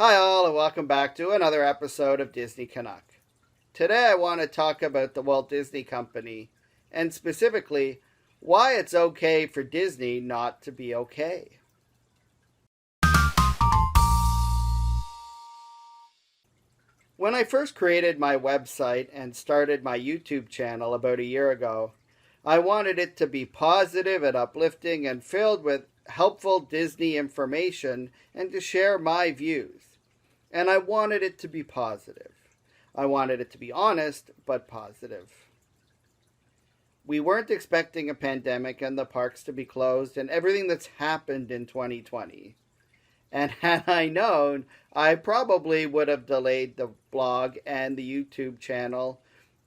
Hi, all, and welcome back to another episode of Disney Canuck. Today, I want to talk about the Walt Disney Company, and specifically, why it's okay for Disney not to be okay. When I first created my website and started my YouTube channel about a year ago, I wanted it to be positive and uplifting and filled with helpful Disney information and to share my views. And I wanted it to be positive. I wanted it to be honest, but positive. We weren't expecting a pandemic and the parks to be closed and everything that's happened in 2020. And had I known, I probably would have delayed the blog and the YouTube channel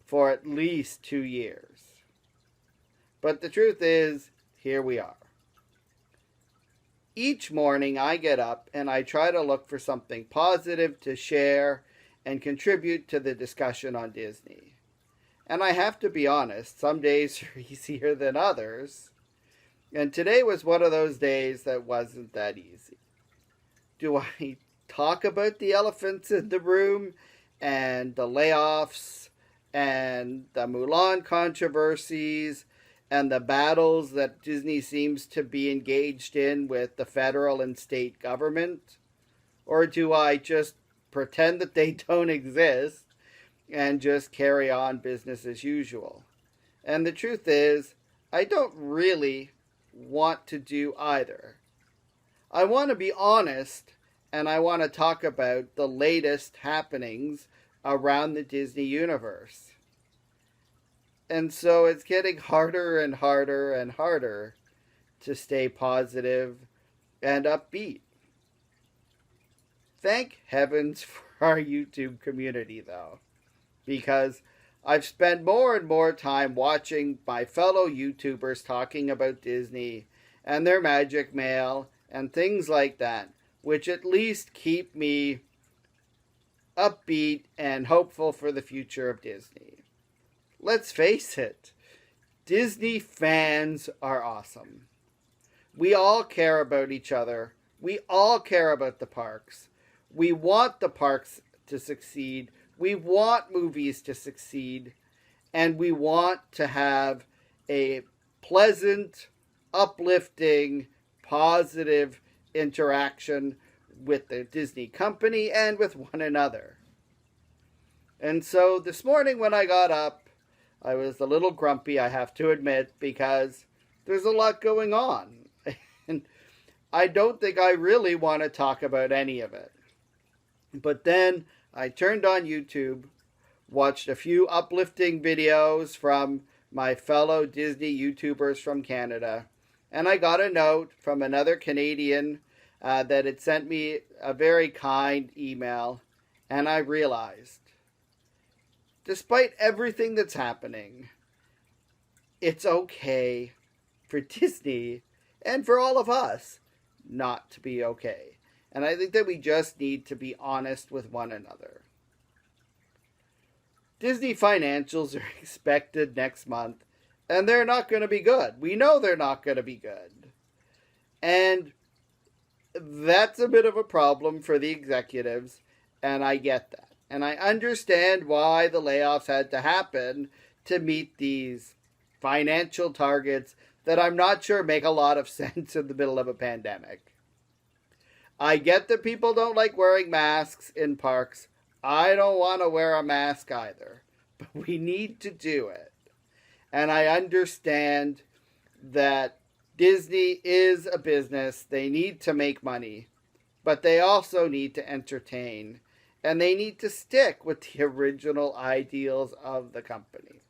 for at least 2 years. But the truth is, here we are. Each morning I get up and I try to look for something positive to share and contribute to the discussion on Disney. And I have to be honest, some days are easier than others. And today was one of those days that wasn't that easy. Do I talk about the elephants in the room and the layoffs and the Mulan controversies and the battles that Disney seems to be engaged in with the federal and state government? Or do I just pretend that they don't exist and just carry on business as usual? And the truth is, I don't really want to do either. I want to be honest, and I want to talk about the latest happenings around the Disney universe. And so it's getting harder and harder and harder to stay positive and upbeat. Thank heavens for our YouTube community, though, because I've spent more and more time watching my fellow YouTubers talking about Disney and their magic mail and things like that, which at least keep me upbeat and hopeful for the future of Disney. Let's face it, Disney fans are awesome. We all care about each other. We all care about the parks. We want the parks to succeed. We want movies to succeed. And we want to have a pleasant, uplifting, positive interaction with the Disney company and with one another. And so this morning when I got up, I was a little grumpy, I have to admit, because there's a lot going on. And I don't think I really want to talk about any of it. But then I turned on YouTube, watched a few uplifting videos from my fellow Disney YouTubers from Canada, and I got a note from another Canadian that had sent me a very kind email, and I realized, despite everything that's happening, it's okay for Disney and for all of us not to be okay. And I think that we just need to be honest with one another. Disney financials are expected next month, and they're not going to be good. We know they're not going to be good. And that's a bit of a problem for the executives, and I get that. And I understand why the layoffs had to happen to meet these financial targets that I'm not sure make a lot of sense in the middle of a pandemic. I get that people don't like wearing masks in parks. I don't want to wear a mask either. But we need to do it. And I understand that Disney is a business. They need to make money. But they also need to entertain. And they need to stick with the original ideals of the company.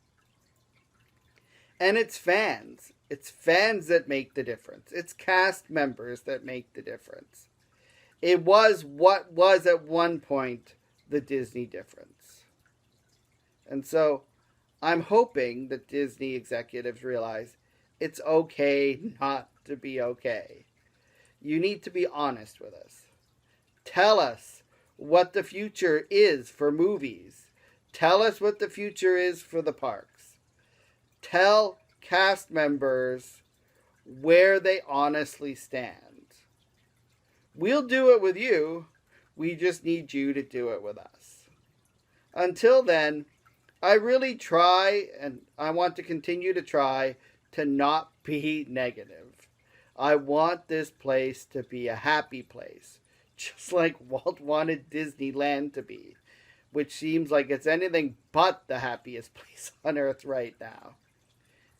And it's fans. It's fans that make the difference. It's cast members that make the difference. It was what was at one point the Disney difference. And so I'm hoping that Disney executives realize it's okay not to be okay. You need to be honest with us. Tell us what the future is for movies. Tell us what the future is for the parks. Tell cast members where they honestly stand. We'll do it with you. We just need you to do it with us. Until then, I really try, and I want to continue to try, to not be negative. I want this place to be a happy place, just like Walt wanted Disneyland to be, which seems like it's anything but the happiest place on earth right now.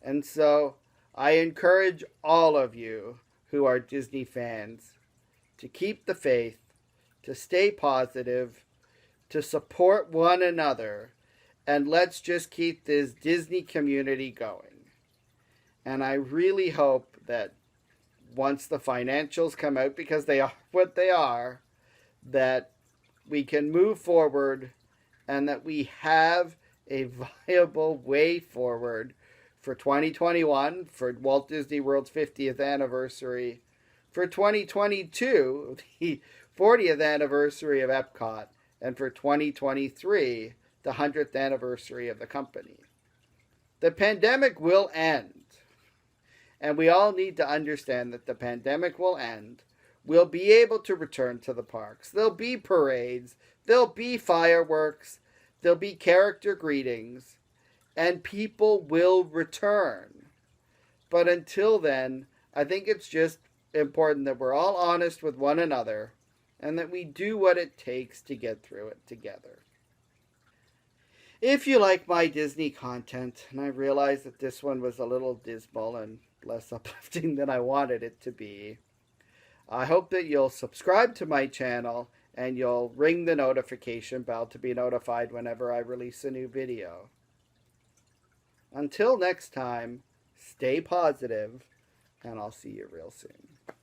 And so I encourage all of you who are Disney fans to keep the faith, to stay positive, to support one another, and let's just keep this Disney community going. And I really hope that once the financials come out, because they are what they are, that we can move forward and that we have a viable way forward for 2021, for Walt Disney World's 50th anniversary, for 2022, the 40th anniversary of Epcot, and for 2023, the 100th anniversary of the company. The pandemic will end, and we all need to understand that the pandemic will end. We'll be able to return to the parks. There'll be parades, there'll be fireworks, there'll be character greetings, and people will return. But until then, I think it's just important that we're all honest with one another and that we do what it takes to get through it together. If you like my Disney content, and I realize that this one was a little dismal and less uplifting than I wanted it to be, I hope that you'll subscribe to my channel and you'll ring the notification bell to be notified whenever I release a new video. Until next time, stay positive, and I'll see you real soon.